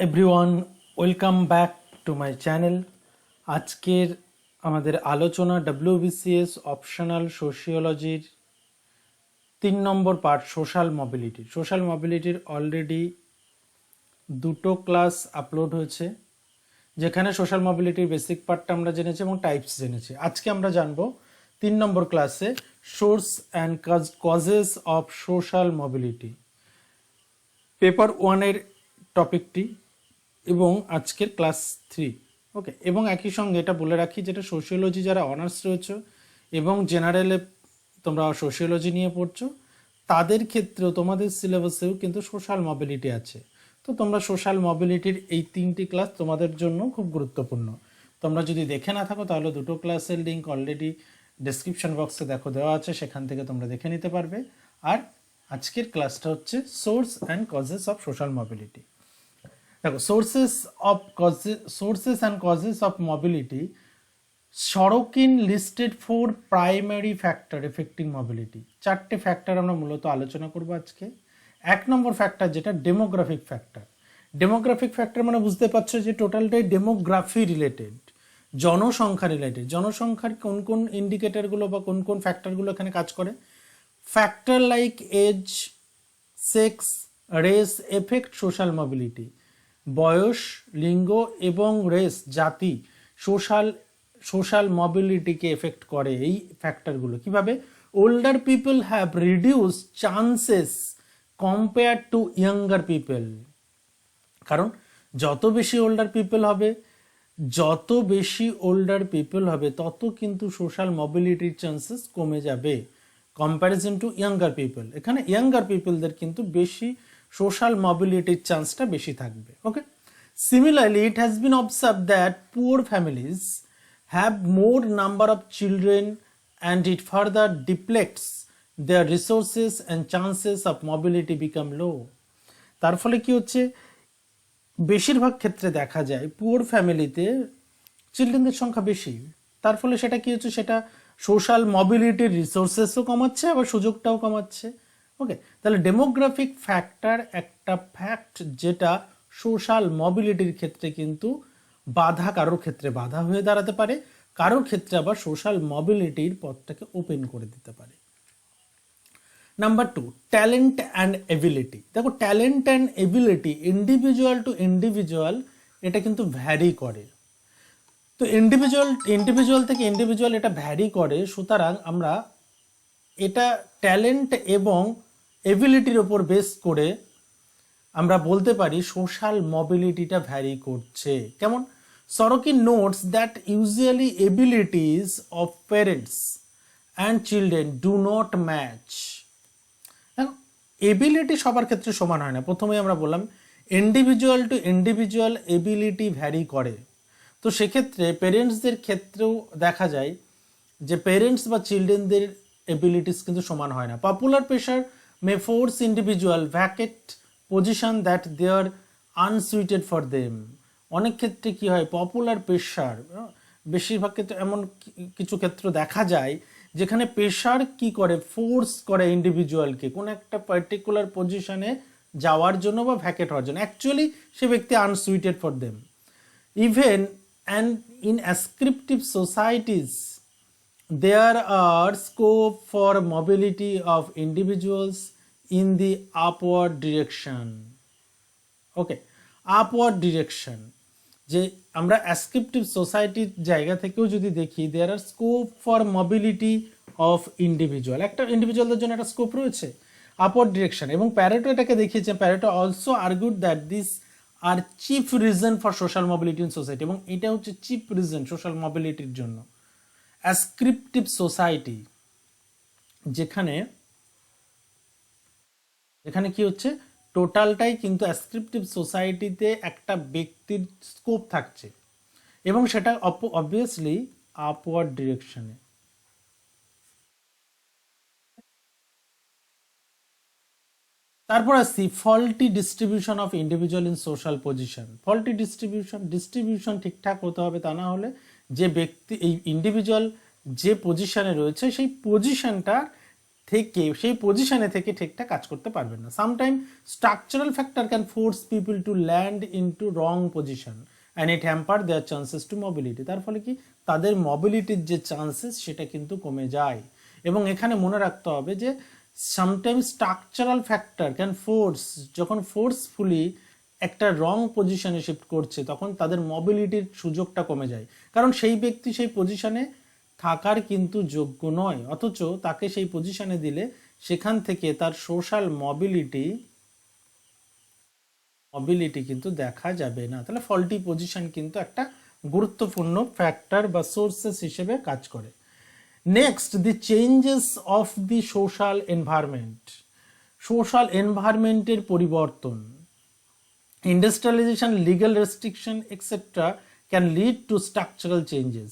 Everyone, welcome back to my channel. আজকের আমাদের আলোচনা WBCS অপশনাল সোশিওলজির 3 নম্বর পার্ট সোশ্যাল মোবিলিটি। সোশ্যাল মোবিলিটির অলরেডি 2টো ক্লাস আপলোড হয়েছে, যেখানে সোশ্যাল মোবিলিটির বেসিক পার্টটা আমরা জেনেছি এবং টাইপস জেনেছি। আজকে আমরা জানবো 3 নম্বর ক্লাসে source and causes of social mobility, paper 1-এর টপিকটি এবং আজকের ক্লাস 3। ওকে, এবং একই সঙ্গে এটা বলে রাখি, যেটা সোশিওলজি যারা অনার্স রয়েছে এবং জেনারেলে তোমরা সোশিওলজি নিয়ে পড়ছো, তাদের ক্ষেত্রেও তোমাদের সিলেবাসেও কিন্তু সোশ্যাল মোবিলিটি আছে। তো তোমরা সোশ্যাল মোবিলিটির এই 3টি ক্লাস তোমাদের জন্য খুব গুরুত্বপূর্ণ। তোমরা যদি দেখে না থাকো তাহলে 2টো ক্লাসের লিঙ্ক অলরেডি ডেসক্রিপশন বক্সে দেওয়া আছে, সেখান থেকে তোমরা দেখে নিতে পারবে। আর আজকের ক্লাসটা হচ্ছে source and causes of social mobility. দেখো, sources and causes of mobility. Sorokin listed 4 primary factor affecting mobility. 4টে ফ্যাক্টর আমরা মূলত আলোচনা করব আজকে। 1 নম্বর ফ্যাক্টর যেটা ডেমোগ্রাফিক ফ্যাক্টর। ডেমোগ্রাফিক ফ্যাক্টর মানে বুঝতে পারছো যে টোটালটাই ডেমোগ্রাফি রিলেটেড, জনসংখ্যা রিলেটেড। জনসংখ্যার কোন কোন ইন্ডিকেটরগুলো বা কোন কোন ফ্যাক্টরগুলো এখানে কাজ করে? Factor like age, sex, race effect social mobility. বয়স, লিঙ্গ এবং রেস, জাতি সোশ্যাল মোবিলিটিকে এফেক্ট করে এই ফ্যাক্টরগুলো। কিভাবে? Older people have reduce chances compare to younger people. কারণ যত বেশি ওল্ডার পিপল হবে তত কিন্তু সোশ্যাল মোবিলিটির চান্সেস কমে যাবে কম্প্যারিজন টু ইয়াঙ্গার পিপল। এখানে ইয়াঙ্গার পিপলদের কিন্তু বেশি সোশ্যাল মোবিলিটির চান্সটা বেশি থাকবে। Okay, similarly it has been observed that poor families have more number of children and it further depletes their resources and chances of mobility become low. তার ফলে কি হচ্ছে, বেশিরভাগ ক্ষেত্রে দেখা যায় পুয়ার ফ্যামিলিতে চিলড্রেনদের সংখ্যা বেশি। তার ফলে সেটা কি হচ্ছে, সেটা সোশ্যাল মোবিলিটির রিসোর্সেসও কমাচ্ছে, আবার সুযোগটাও কমাচ্ছে। ওকে, তাহলে ডেমোগ্রাফিক ফ্যাক্টর একটা ফ্যাক্ট যেটা সোশ্যাল মোবিলিটির ক্ষেত্রে কিন্তু কারোর ক্ষেত্রে বাধা হয়ে দাঁড়াতে পারে, কারোর ক্ষেত্রে আবার সোশ্যাল মোবিলিটির পথটাকে ওপেন করে দিতে পারে। Number 2, talent and ability. দেখো, talent and ability individual to individual এটা কিন্তু ভ্যারি করে। তো ইন্ডিভিজুয়াল থেকে ইন্ডিভিজুয়াল এটা ভ্যারি করে, সুতরাং আমরা এটা ট্যালেন্ট এবং এবিলিটির ওপর বেস করে আমরা বলতে পারি সোশ্যাল মোবিলিটিটা ভ্যারি করছে। কেমন? Sorokin notes that usually abilities of parents and children do not match. Ability সবার ক্ষেত্রে সমান হয় না। প্রথমেই আমরা বললাম individual to individual ability vary করে। তো সেক্ষেত্রে পেরেন্টসদের ক্ষেত্রেও দেখা যায় যে পেরেন্টস বা চিলড্রেনদের এবিলিটিস কিন্তু সমান হয় না। Popular pressure may force individual vacate position that they are unsuited for them. অনেক ক্ষেত্রে কি হয়, পপুলার প্রেশার, বেশিরভাগ ক্ষেত্রে এমন কিছু ক্ষেত্র দেখা যায় যেখানে প্রেশার কি করে, ফোর্স করে ইন্ডিভিজুয়ালকে কোন একটা পার্টিকুলার পজিশনে যাওয়ার জন্য বা ভ্যাকেট হওয়ার জন্য। অ্যাকচুয়ালি সে ব্যক্তি unsuited for them. Even and in ascriptive societies there are scope for mobility of individuals in the upward direction. Okay, upward direction যে আমরা ascriptive societyর জায়গা থেকেও যদি দেখি, there are scope for mobility of individual, একটা ইন্ডিভিজুয়ালদের জন্য একটা স্কোপ রয়েছে upward direction। এবং প্যারেটো এটাকে দেখিয়েছে, Pareto also argued that this are chief reason for social mobility in society, এবং এটা হচ্ছে চিফ রিজন সোশ্যাল মোবিলিটির জন্য। অ্যাসক্রিপটিভ সোসাইটি যেখানে কি হচ্ছে, টোটালটাই কিন্তু অ্যাসক্রিপটিভ সোসাইটিতে একটা ব্যক্তির স্কোপ থাকছে এবং সেটা অবভিয়াসলি আপওয়ার্ড ডিরেকশনে। তারপর আসছি faulty distribution of individual in social position. Faulty distribution ঠিকঠাক হতে হবে, তা না হলে যে ব্যক্তি এই ইন্ডিভিজুয়াল যে পজিশনে রয়েছে সেই পজিশনটা থেকে সেই পজিশনে থেকে ঠিকঠাক কাজ করতে পারবেন না। Sometime structural factor can force people to land into wrong position and it hamper their chances to mobility. তার ফলে কি তাদের মোবিলিটির যে চান্সেস সেটা কিন্তু কমে যায়। এবং এখানে মনে রাখতে হবে যে sometime structural factor can force, যখন ফোর্সফুলি একটা রং পজিশনে শিফট করছে তখন তাদের মোবিলিটির সুযোগটা কমে যায়, কারণ সেই ব্যক্তি সেই পজিশনে থাকার কিন্তু যোগ্য নয়, অথচ তাকে সেই পজিশনে দিলে সেখান থেকে তার সোশ্যাল মোবিলিটি কিন্তু দেখা যাবে না। তাহলে ফল্টি পজিশন কিন্তু একটা গুরুত্বপূর্ণ ফ্যাক্টর বা সোর্সেস হিসেবে কাজ করে। Next, the changes of the social environment. Social এনভায়রনমেন্টের পরিবর্তন, industrialization, legal restriction, etc. can lead to structural changes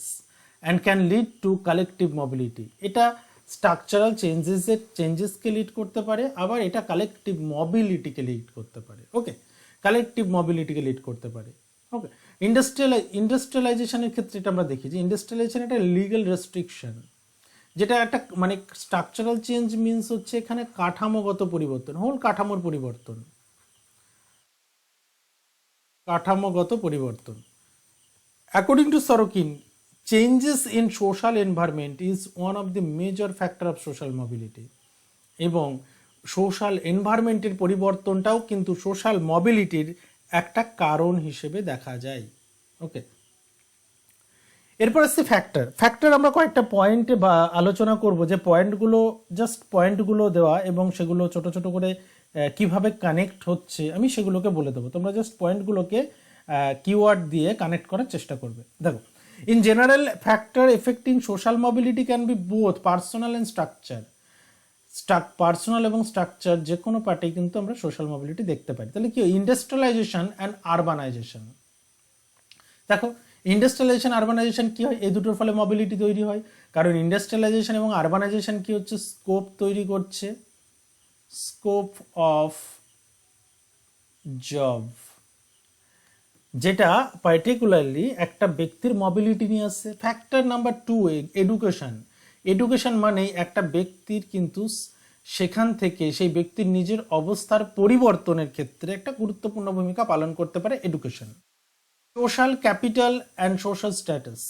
and can lead to collective mobility. এটা স্ট্রাকচারাল চেঞ্জেসকে লিড করতে পারে, আবার এটা কালেকটিভ মোবিলিটিকে লিড করতে পারে। ওকে, কালেকটিভ মোবিলিটিকে লিড করতে পারে। ওকে, ইন্ডাস্ট্রিয়ালাইজেশনের ক্ষেত্রে এটা আমরা দেখি যে ইন্ডাস্ট্রিয়ালাইজেশন একটা লিগ্যাল রেস্ট্রিকশন, যেটা একটা মানে স্ট্রাকচারাল চেঞ্জ মিনস হচ্ছে এখানে কাঠামোগত পরিবর্তন, হোল কাঠামোর পরিবর্তন, কাঠামোগত পরিবর্তন। According to Sorokin, changes in social environment is one of the major factor of social mobility. এবং সোশ্যাল এনভায়রনমেন্টের পরিবর্তনটাও কিন্তু সোশ্যাল মোবিলিটির একটা কারণ হিসেবে দেখা যায়। ওকে, এরপর আসছে ফ্যাক্টর আমরা কয়েকটা পয়েন্টে বা আলোচনা করব, যে পয়েন্টগুলো জাস্ট পয়েন্টগুলো দেওয়া এবং সেগুলো ছোট ছোট করে কিভাবে কানেক্ট হচ্ছে আমি সেগুলোকে বলে দেবো, তোমরা জাস্ট পয়েন্টগুলোকে কিওয়ার্ড দিয়ে কানেক্ট করার চেষ্টা করবে। দেখো, in general factor affecting social mobility can be both personal and structure. Personal এবং স্ট্রাকচার যে কোনো পার্টেই কিন্তু আমরা সোশ্যাল মোবিলিটি দেখতে পাই। তাহলে কি ইন্ডাস্ট্রিয়ালাইজেশন অ্যান্ড আরবানাইজেশন। দেখো, ইন্ডাস্ট্রিয়ালাইজেশন আরবানাইজেশন কি হয়, এই দুটোর ফলে মোবিলিটি তৈরি হয়, কারণ ইন্ডাস্ট্রিয়ালাইজেশন এবং আরবানাইজেশন কি হচ্ছে, স্কোপ তৈরি করছে, স্কোপ অফ জব, যেটা পার্টিকুলারলি একটা ব্যক্তির মোবিলিটি নিয়ে আসছে। ফ্যাক্টর নাম্বার 2, এডুকেশন মানে একটা ব্যক্তির কিন্তু সেখান থেকে সেই ব্যক্তির নিজের অবস্থার পরিবর্তনের ক্ষেত্রে একটা গুরুত্বপূর্ণ ভূমিকা পালন করতে পারে education. Social capital and social status.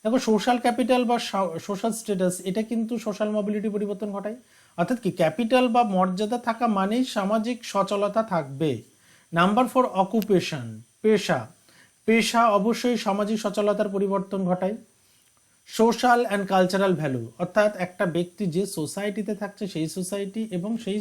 দেখো, সোশ্যাল ক্যাপিটাল বা সোশ্যাল স্ট্যাটাস এটা কিন্তু সোশ্যাল মোবিলিটি পরিবর্তন ঘটায়। অর্থাৎ কি, ক্যাপিটাল বা মর্যাদা থাকা মানেই সামাজিক সচলতা থাকবে। নাম্বার 4, অকুপেশন, পেশা অবশ্যই সামাজিক সচলতার পরিবর্তন ঘটায়। সোশ্যাল অ্যান্ড কালচারাল ভ্যালু, অর্থাৎ একটা ব্যক্তি যে সোসাইটিতে থাকছে সেই সোসাইটি এবং সেই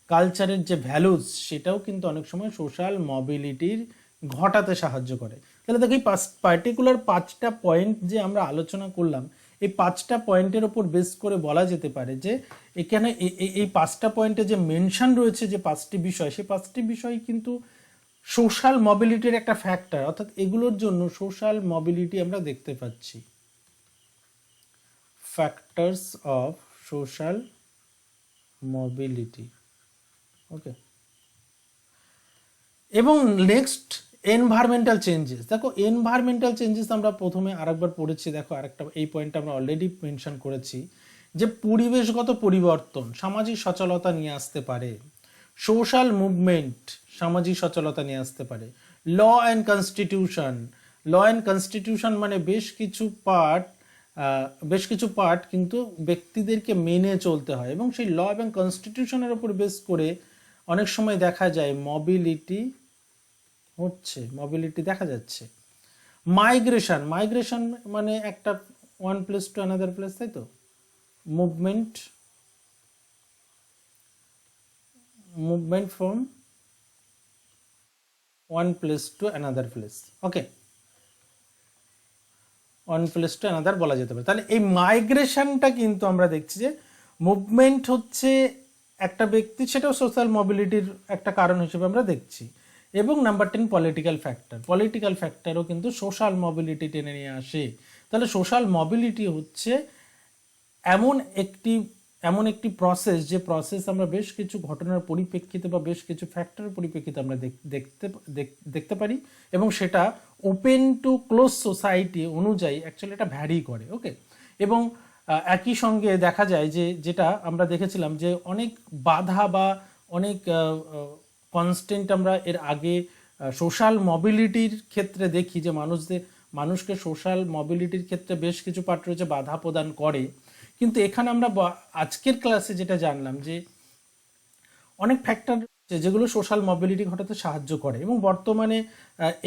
কালচারের যে ভ্যালুজ সেটাও কিন্তু অনেক সময় সোশ্যাল মোবিলিটির ঘটাতে সাহায্য করে। তাহলে দেখো, এই পার্টিকুলার 5টা পয়েন্ট যে আমরা আলোচনা করলাম, এই 5টা পয়েন্টের ওপর বেস করে বলা যেতে পারে যে এখানে এই 5টা পয়েন্টে যে মেনশন রয়েছে যে 5টি বিষয়, সেই 5টি বিষয় কিন্তু সোশ্যাল মোবিলিটির একটা ফ্যাক্টর, অর্থাৎ এগুলোর জন্য সোশ্যাল মোবিলিটি আমরা দেখতে পাচ্ছি। Factors of social mobility. Okay, এবং নেক্সট এনভায়রনমেন্টাল চেঞ্জেস। দেখো, এনভায়রনমেন্টাল চেঞ্জেস আমরা প্রথমে আরেকবার পড়েছি। দেখো, আরেকটা এই পয়েন্টটা আমরা অলরেডি মেনশন করেছি যে পরিবেশগত পরিবর্তন সামাজিক সচলতা নিয়ে আসতে পারে। সোশ্যাল মুভমেন্ট সামাজিক সচলতা নিয়ে আসতে পারে। ল অ্যান্ড কনস্টিটিউশন মানে বেশ কিছু পার্ট কিন্তু ব্যক্তিদেরকে মেনে চলতে হয়, এবং সেই ল এবং কনস্টিটিউশনের উপর বেস করে অনেক সময় দেখা যায় মোবিলিটি দেখা যাচ্ছে। মাইগ্রেশন মানে একটা one place to another place, তাই তো, movement from one place to another place. Okay, one place to another বলা যেতে পারে। তাহলে এই মাইগ্রেশনটা কিন্তু আমরা দেখছি যে মুভমেন্ট হচ্ছে একটা ব্যক্তি, সেটাও সোশ্যাল মোবিলিটির একটা কারণ হিসেবে আমরা দেখছি। এবং নাম্বার 10, পলিটিক্যাল ফ্যাক্টরও কিন্তু সোশ্যাল মোবিলিটি টেনে নিয়ে আসে। তাহলে সোশ্যাল মোবিলিটি হচ্ছে এমন একটি প্রসেস, যে প্রসেস আমরা বেশ কিছু ঘটনার পরিপ্রেক্ষিতে বা বেশ কিছু ফ্যাক্টরের পরিপ্রেক্ষিতে আমরা দেখতে পারি, এবং সেটা ওপেন টু ক্লোজ সোসাইটি অনুযায়ী অ্যাকচুয়ালি এটা ভ্যারি করে। ওকে, এবং একই সঙ্গে দেখা যায় যে যেটা আমরা দেখেছিলাম যে অনেক বাধা বা অনেক কনস্ট্যান্ট আমরা এর আগে সোশ্যাল মোবিলিটির ক্ষেত্রে দেখি যে মানুষকে সোশ্যাল মোবিলিটির ক্ষেত্রে বেশ কিছু পার্ট রয়েছে বাধা প্রদান করে, কিন্তু এখানে আমরা আজকের ক্লাসে যেটা জানলাম যে অনেক ফ্যাক্টর যেগুলো সোশ্যাল মোবিলিটি ঘটাতে সাহায্য করে এবং বর্তমানে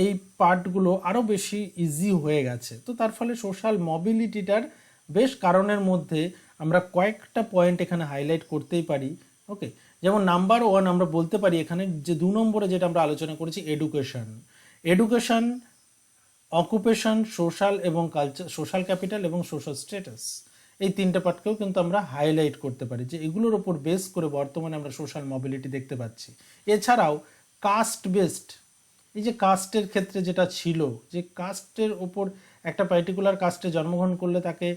এই পার্টগুলো আরও বেশি ইজি হয়ে গেছে। তো তার ফলে সোশ্যাল মোবিলিটিটার বেশ কারণের মধ্যে আমরা কয়েকটা পয়েন্ট এখানে হাইলাইট করতেই পারি। ওকে, যেমন নাম্বার ওয়ান আমরা বলতে পারি এখানে যে 2 নম্বরে যেটা আমরা আলোচনা করেছি এডুকেশন, অকুপেশন, সোশ্যাল এবং কালচার, সোশ্যাল ক্যাপিটাল এবং সোশ্যাল স্ট্যাটাস, এই তিনটা পার্টকেও কিন্তু আমরা হাইলাইট করতে পারি যে এগুলোর ওপর বেস করে বর্তমানে আমরা সোশ্যাল মোবিলিটি দেখতে পাচ্ছি। এছাড়াও কাস্ট বেসড, এই যে কাস্টের ক্ষেত্রে যেটা ছিল যে কাস্টের ওপর একটা পার্টিকুলার কাস্টে জন্মগ্রহণ করলে তাকে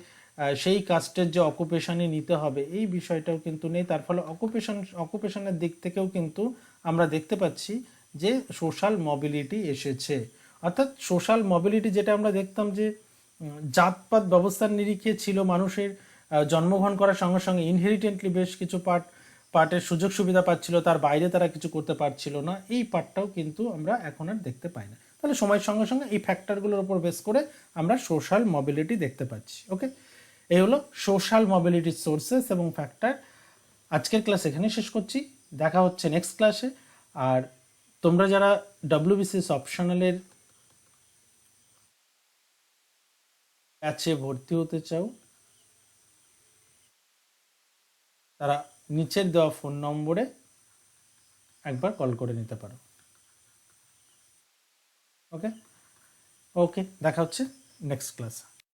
সেই কাস্টের যে অকুপেশনে নিতে হবে এই বিষয়টাও কিন্তু নেই, তার ফলে অকুপেশনের দিক থেকেও কিন্তু আমরা দেখতে পাচ্ছি যে সোশ্যাল মোবিলিটি এসেছে। অর্থাৎ সোশ্যাল মোবিলিটি যেটা আমরা দেখতাম যে জাতপাত ব্যবস্থার নিরিখে ছিল, মানুষের জন্মগ্রহণ করার সঙ্গে সঙ্গে ইনহেরিটেন্টলি বেশ কিছু পার্টের সুযোগ সুবিধা পাচ্ছিল, তার বাইরে তারা কিছু করতে পারছিল না, এই পার্টটাও কিন্তু আমরা এখন আর দেখতে পাই না। তাহলে সময়ের সঙ্গে সঙ্গে এই ফ্যাক্টরগুলোর উপর বেস করে আমরা সোশ্যাল মোবিলিটি দেখতে পাচ্ছি। ওকে, এই হলো সোশ্যাল মোবিলিটির সোর্সেস এবং ফ্যাক্টর। আজকের ক্লাস এখানে শেষ করছি, দেখা হচ্ছে নেক্সট ক্লাসে। আর তোমরা যারা WBCS অপশনালের ব্যাচে ভর্তি হতে চাও তারা নিচের দেওয়া ফোন নম্বরে একবার কল করে নিতে পারো। ওকে, দেখা হচ্ছে নেক্সট ক্লাসে।